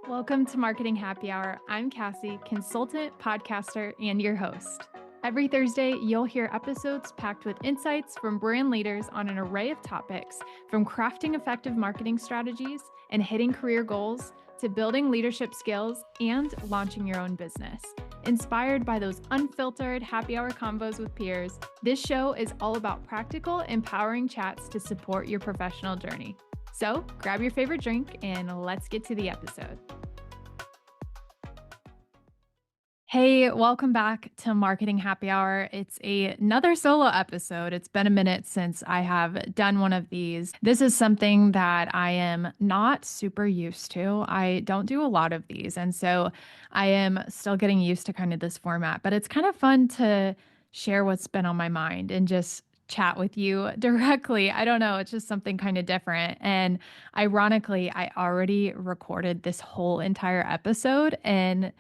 Welcome to Marketing Happy Hour. I'm Cassie, consultant, podcaster, and your host. Every Thursday, you'll hear episodes packed with insights from brand leaders on an array of topics, from crafting effective marketing strategies and hitting career goals to building leadership skills and launching your own business. Inspired by those unfiltered happy hour convos with peers, this show is all about practical, empowering chats to support your professional journey. So grab your favorite drink and let's get to the episode. Hey, welcome back to Marketing Happy Hour. It's another solo episode. It's been a minute since I have done one of these. This is something that I am not super used to. I don't do a lot of these. And so I am still getting used to kind of this format, but it's kind of fun to share what's been on my mind and just chat with you directly. I don't know. It's just something kind of different. And ironically, I already recorded this whole entire episode and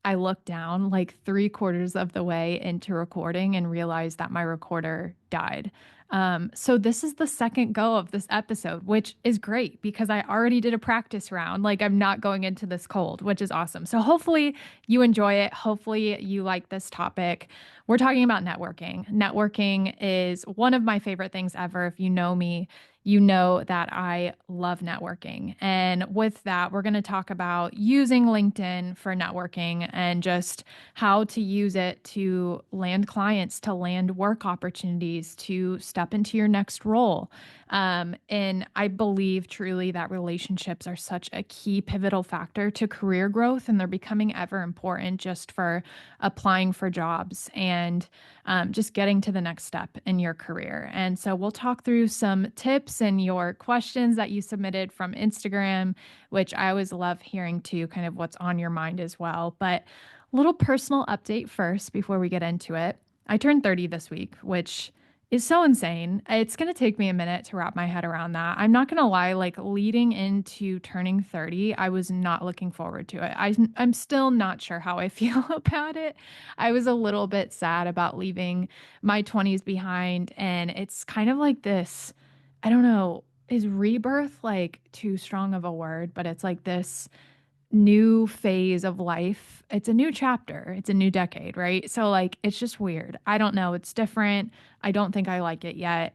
I looked down like three-quarters of the way into recording and realized that my recorder died. So this is the second go of this episode, which is great because I already did a practice round. Like I'm not going into this cold, which is awesome. So hopefully you enjoy it. Hopefully you like this topic. We're talking about networking. Networking is one of my favorite things ever. If you know me, you know that I love networking. And with that, we're going to talk about using LinkedIn for networking and just how to use it to land clients, to land work opportunities, to step into your next role. And I believe truly that relationships are such a key pivotal factor to career growth, and they're becoming ever important just for applying for jobs and just getting to the next step in your career. And so we'll talk through some tips and your questions that you submitted from Instagram, which I always love hearing too, kind of what's on your mind as well. But a little personal update first before we get into it. I turned 30 this week, which is so insane. It's going to take me a minute to wrap my head around that. I'm not going to lie, like leading into turning 30, I was not looking forward to it. I'm still not sure how I feel about it. I was a little bit sad about leaving my 20s behind. And it's kind of like this, I don't know, is rebirth like too strong of a word, but it's like this new phase of life. It's a new chapter. It's a new decade, right? So like it's just weird. I don't know. It's different. I don't think I like it yet.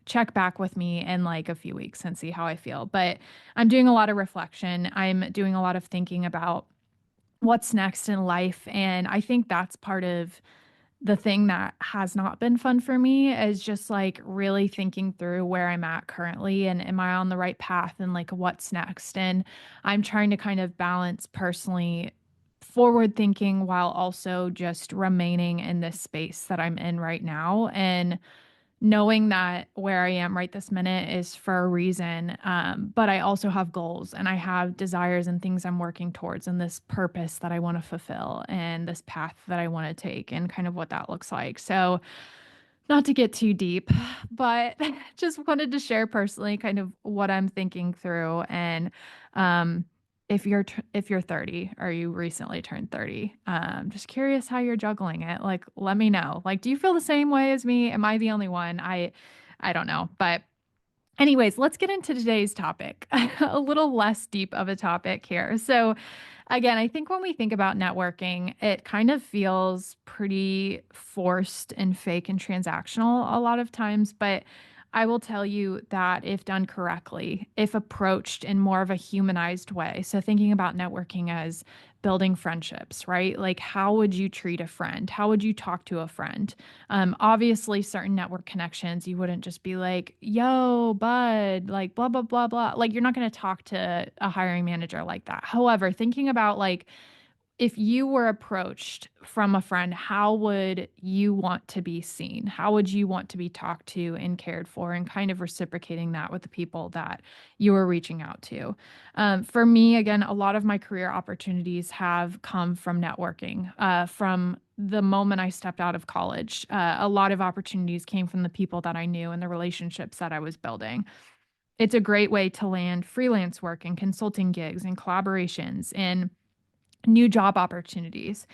Check back with me in like a few weeks and see how I feel. But I'm doing a lot of reflection. I'm doing a lot of thinking about what's next in life. And I think that's part of the thing that has not been fun for me is just like really thinking through where I'm at currently and am I on the right path and like what's next. And I'm trying to kind of balance personally forward thinking while also just remaining in this space that I'm in right now. And knowing that where I am right this minute is for a reason. But I also have goals and I have desires and things I'm working towards and this purpose that I want to fulfill and this path that I want to take and kind of what that looks like. So, not to get too deep, but just wanted to share personally kind of what I'm thinking through. And um, if you're 30 or you recently turned 30, just curious how you're juggling it. Like, let me know. Like, do you feel the same way as me? Am I the only one? I don't know, but anyways, let's get into today's topic. A little less deep of a topic here. So, again, I think when we think about networking, it kind of feels pretty forced and fake and transactional a lot of times. But I will tell you that if done correctly, if approached in more of a humanized way, so thinking about networking as building friendships, right? Like, how would you treat a friend? How would you talk to a friend? Obviously, certain network connections, you wouldn't just be like, yo, bud, like, blah, blah, blah, blah. Like, you're not going to talk to a hiring manager like that. However, thinking about like, if you were approached from a friend, how would you want to be seen? How would you want to be talked to and cared for, and kind of reciprocating that with the people that you are reaching out to? For me, again, a lot of my career opportunities have come from networking. From the moment I stepped out of college, a lot of opportunities came from the people that I knew and the relationships that I was building. It's a great way to land freelance work and consulting gigs and collaborations and new job opportunities.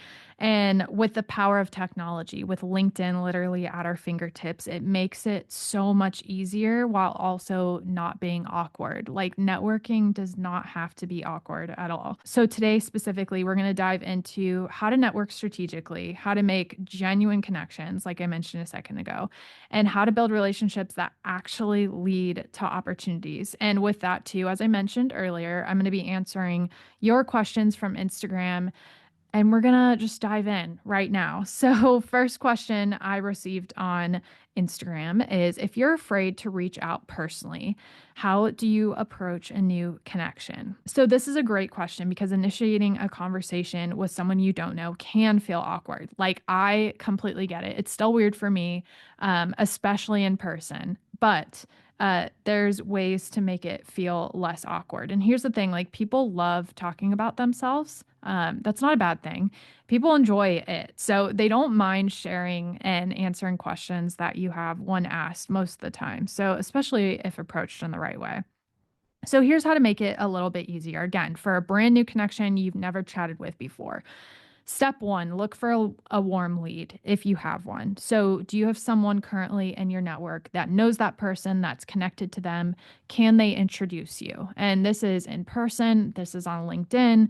And with the power of technology, with LinkedIn literally at our fingertips, it makes it so much easier while also not being awkward. Like networking does not have to be awkward at all. So today specifically, we're going to dive into how to network strategically, how to make genuine connections, like I mentioned a second ago, and how to build relationships that actually lead to opportunities. And with that, too, as I mentioned earlier, I'm going to be answering your questions from Instagram and we're going to just dive in right now. So, first question I received on Instagram is if you're afraid to reach out personally, how do you approach a new connection? So, this is a great question because initiating a conversation with someone you don't know can feel awkward. Like, I completely get it. It's still weird for me, especially in person. But there's ways to make it feel less awkward. And here's the thing, like people love talking about themselves. That's not a bad thing. People enjoy it. So they don't mind sharing and answering questions that you have when asked most of the time. So, especially if approached in the right way. So, here's how to make it a little bit easier. Again, for a brand new connection you've never chatted with before. Step one, look for a warm lead if you have one. So, do you have someone currently in your network that knows that person, that's connected to them? Can they introduce you? And this is in person, this is on LinkedIn.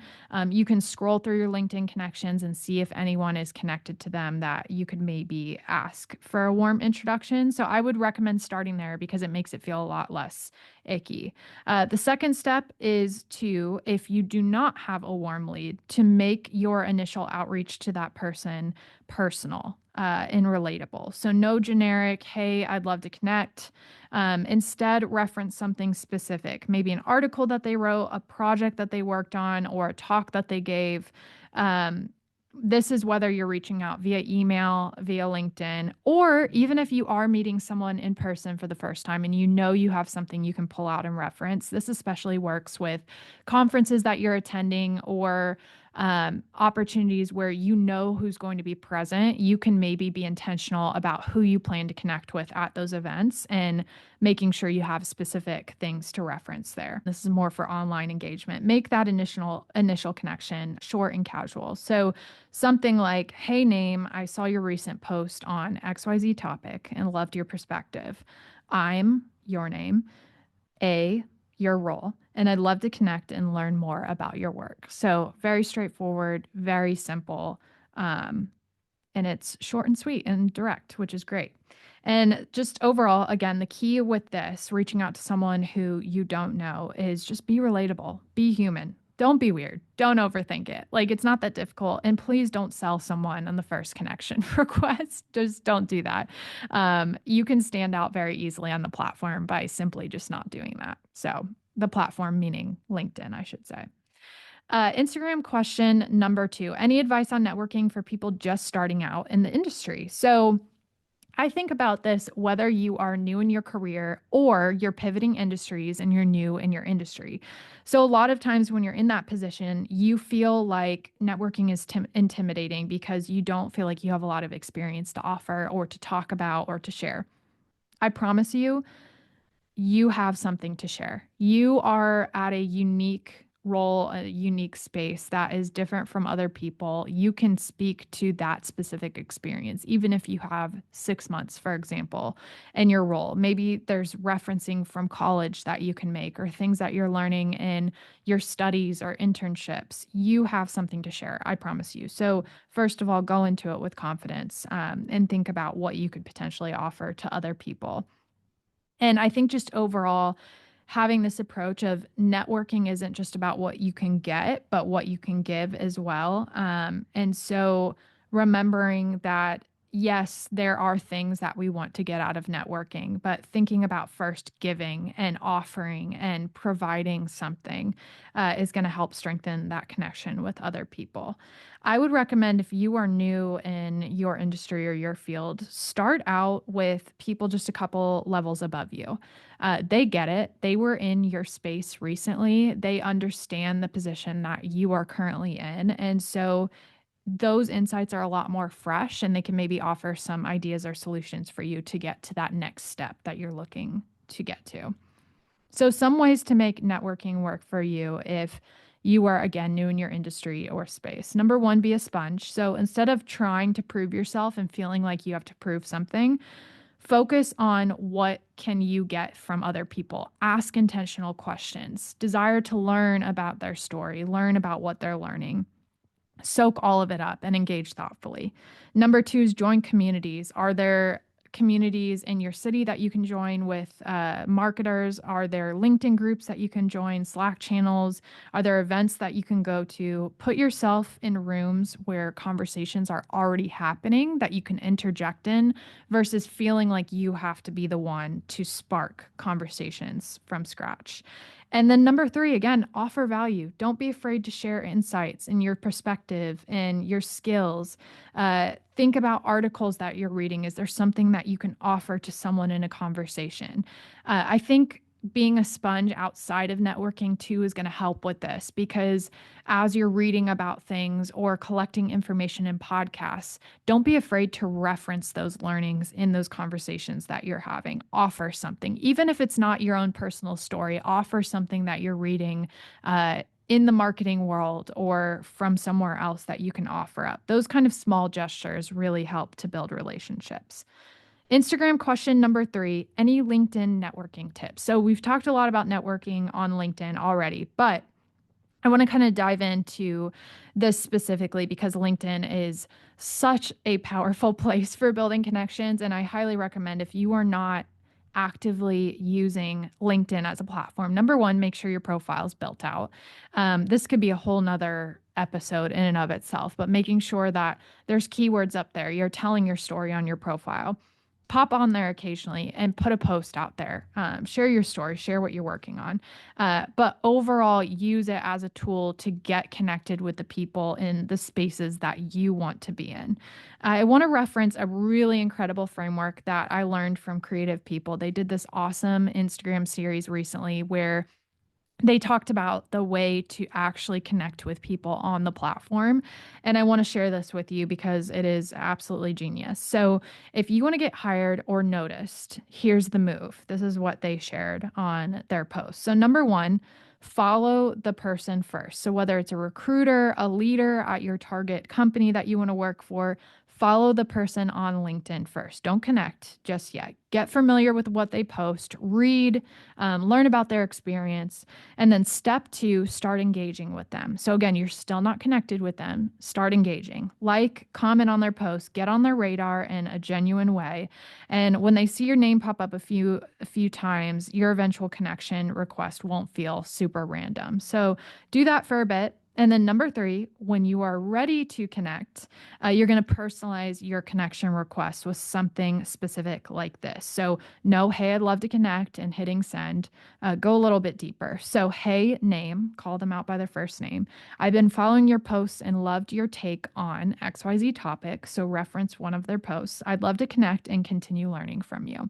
You can scroll through your LinkedIn connections and see if anyone is connected to them that you could maybe ask for a warm introduction. So, I would recommend starting there because it makes it feel a lot less icky. The second step is to, if you do not have a warm lead, to make your initial outreach to that person personal and relatable. So, no generic, hey, I'd love to connect. Instead, reference something specific, maybe an article that they wrote, a project that they worked on, or a talk that they gave. Um, this is whether you're reaching out via email, via LinkedIn, or even if you are meeting someone in person for the first time and you know you have something you can pull out and reference. This especially works with conferences that you're attending or opportunities where you know who's going to be present. You can maybe be intentional about who you plan to connect with at those events and making sure you have specific things to reference there. This is more for online engagement. Make that initial connection short and casual. So something like, hey, name, I saw your recent post on XYZ topic and loved your perspective. I'm your name, your role, and I'd love to connect and learn more about your work. So, very straightforward, very simple. Um, and it's short and sweet and direct, which is great. And just overall, again, the key with this, reaching out to someone who you don't know, is just be relatable, be human. Don't be weird. Don't overthink it. Like, it's not that difficult. And please don't sell someone on the first connection request. Just don't do that. You can stand out very easily on the platform by simply just not doing that. So, the platform meaning LinkedIn, I should say. Instagram question number two. Any advice on networking for people just starting out in the industry? So, I think about this whether you are new in your career or you're pivoting industries and you're new in your industry. So, a lot of times when you're in that position, you feel like networking is intimidating because you don't feel like you have a lot of experience to offer or to talk about or to share. I promise you, you have something to share. You are at a unique role, a unique space that is different from other people. You can speak to that specific experience, even if you have 6 months, for example, in your role. Maybe there's referencing from college that you can make or things that you're learning in your studies or internships. You have something to share, I promise you. So, first of all, go into it with confidence and think about what you could potentially offer to other people. And I think just overall, having this approach of networking isn't just about what you can get, but what you can give as well. And so remembering that, yes, there are things that we want to get out of networking, but thinking about first giving and offering and providing something is going to help strengthen that connection with other people. I would recommend if you are new in your industry or your field, start out with people just a couple levels above you. They get it. They were in your space recently. They understand the position that you are currently in. And so those insights are a lot more fresh and they can maybe offer some ideas or solutions for you to get to that next step that you're looking to get to. So, some ways to make networking work for you if you are, again, new in your industry or space. Number one, be a sponge. So, instead of trying to prove yourself and feeling like you have to prove something, focus on what can you get from other people. Ask intentional questions. Desire to learn about their story, learn about what they're learning. Soak all of it up and engage thoughtfully. Number two is join communities. Are there communities in your city that you can join with marketers? Are there LinkedIn groups that you can join, Slack channels? Are there events that you can go to? Put yourself in rooms where conversations are already happening that you can interject in versus feeling like you have to be the one to spark conversations from scratch. And then number three, again, offer value. Don't be afraid to share insights and your perspective and your skills. Think about articles that you're reading. Is there something that you can offer to someone in a conversation? I think being a sponge outside of networking too is going to help with this because as you're reading about things or collecting information in podcasts, don't be afraid to reference those learnings in those conversations that you're having. Offer something, even if it's not your own personal story, offer something that you're reading in the marketing world or from somewhere else that you can offer up. Those kind of small gestures really help to build relationships. Instagram question number three, any LinkedIn networking tips? So we've talked a lot about networking on LinkedIn already, but I want to kind of dive into this specifically because LinkedIn is such a powerful place for building connections. And I highly recommend if you are not actively using LinkedIn as a platform, number one, make sure your profile is built out. This could be a whole nother episode in and of itself, but making sure that there's keywords up there, you're telling your story on your profile. Pop on there occasionally and put a post out there. Share your story, share what you're working on. But overall, use it as a tool to get connected with the people in the spaces that you want to be in. I want to reference a really incredible framework that I learned from creative people. They did this awesome Instagram series recently where they talked about the way to actually connect with people on the platform. And I want to share this with you because it is absolutely genius. So, if you want to get hired or noticed, here's the move. This is what they shared on their post. So, number one, follow the person first. So, whether it's a recruiter, a leader at your target company that you want to work for, follow the person on LinkedIn first. Don't connect just yet. Get familiar with what they post, read, learn about their experience. And then step two, start engaging with them. So again, you're still not connected with them. Start engaging. Like, comment on their posts, get on their radar in a genuine way. And when they see your name pop up a few times, your eventual connection request won't feel super random. So do that for a bit. And then number three, when you are ready to connect, you're going to personalize your connection request with something specific like this. So, no, hey, I'd love to connect and hitting send. Go a little bit deeper. So, hey, name, call them out by their first name. I've been following your posts and loved your take on XYZ topic. So, reference one of their posts. I'd love to connect and continue learning from you.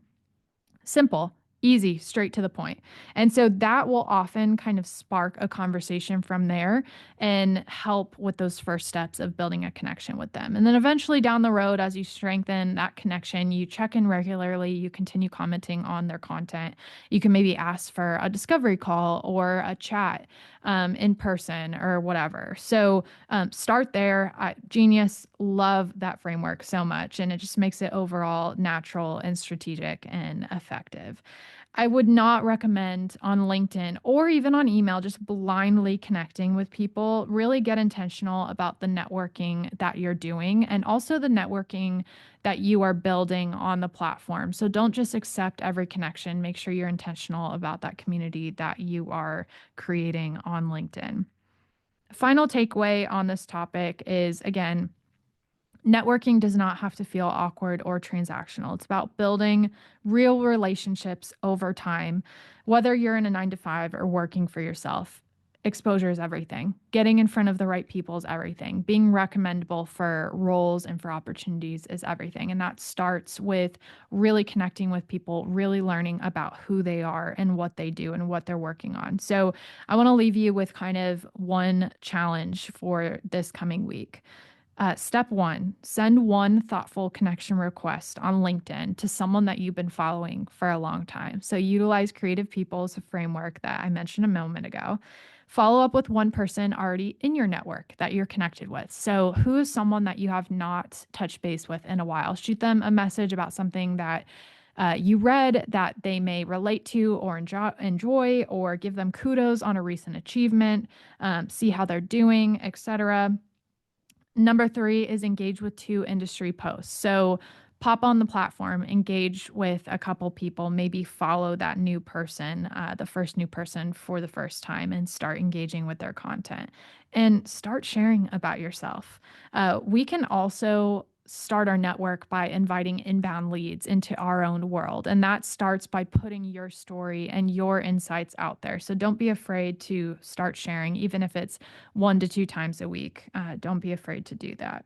Simple, easy, straight to the point. And so that will often kind of spark a conversation from there and help with those first steps of building a connection with them. And then eventually down the road, as you strengthen that connection, you check in regularly, you continue commenting on their content. You can maybe ask for a discovery call or a chat in person or whatever. So start there. Genius, love that framework so much. And it just makes it overall natural and strategic and effective. I would not recommend on LinkedIn or even on email just blindly connecting with people. Really get intentional about the networking that you're doing and also the networking that you are building on the platform. So don't just accept every connection. Make sure you're intentional about that community that you are creating on LinkedIn. Final takeaway on this topic is again, networking does not have to feel awkward or transactional. It's about building real relationships over time. Whether you're in a 9 to 5 or working for yourself, exposure is everything. Getting in front of the right people is everything. Being recommendable for roles and for opportunities is everything. And that starts with really connecting with people, really learning about who they are and what they do and what they're working on. So I want to leave you with kind of one challenge for this coming week. Step one, send one thoughtful connection request on LinkedIn to someone that you've been following for a long time. So utilize creative people as a framework that I mentioned a moment ago. Follow up with one person already in your network that you're connected with. So, who is someone that you have not touched base with in a while? Shoot them a message about something that you read that they may relate to or enjoy, or give them kudos on a recent achievement, see how they're doing, etc. Number three is engage with two industry posts. So pop on the platform, engage with a couple people, maybe follow that new person, the first new person for the first time, and start engaging with their content and start sharing about yourself. We can also start our network by inviting inbound leads into our own world. And that starts by putting your story and your insights out there. So don't be afraid to start sharing, even if it's 1 to 2 times a week. Don't be afraid to do that.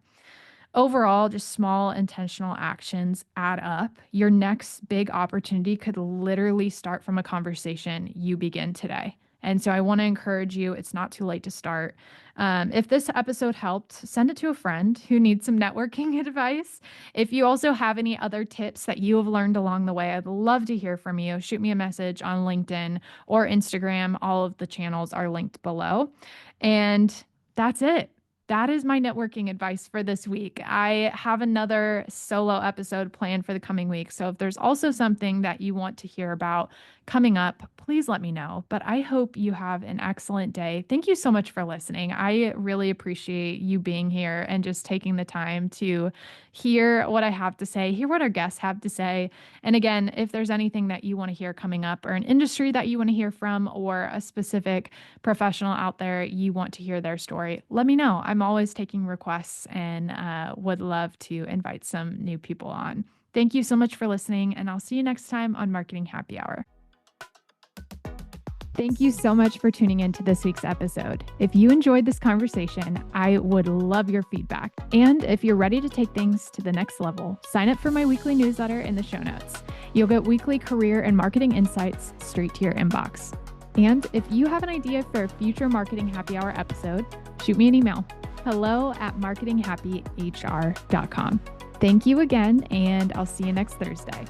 Overall, just small intentional actions add up. Your next big opportunity could literally start from a conversation you begin today. And so I want to encourage you, it's not too late to start. If this episode helped, send it to a friend who needs some networking advice. If you also have any other tips that you have learned along the way, I'd love to hear from you. Shoot me a message on LinkedIn or Instagram. All of the channels are linked below. And that's it. That is my networking advice for this week. I have another solo episode planned for the coming week. So if there's also something that you want to hear about coming up, please let me know. But I hope you have an excellent day. Thank you so much for listening. I really appreciate you being here and just taking the time to hear what I have to say, hear what our guests have to say. And again, if there's anything that you want to hear coming up, or an industry that you want to hear from, or a specific professional out there you want to hear their story, let me know. I'm always taking requests and would love to invite some new people on. Thank you so much for listening, and I'll see you next time on Marketing Happy Hour. Thank you so much for tuning in to this week's episode. If you enjoyed this conversation, I would love your feedback. And if you're ready to take things to the next level, sign up for my weekly newsletter in the show notes. You'll get weekly career and marketing insights straight to your inbox. And if you have an idea for a future Marketing Happy Hour episode, shoot me an email. hello@marketinghappyhr.com. Thank you again, and I'll see you next Thursday.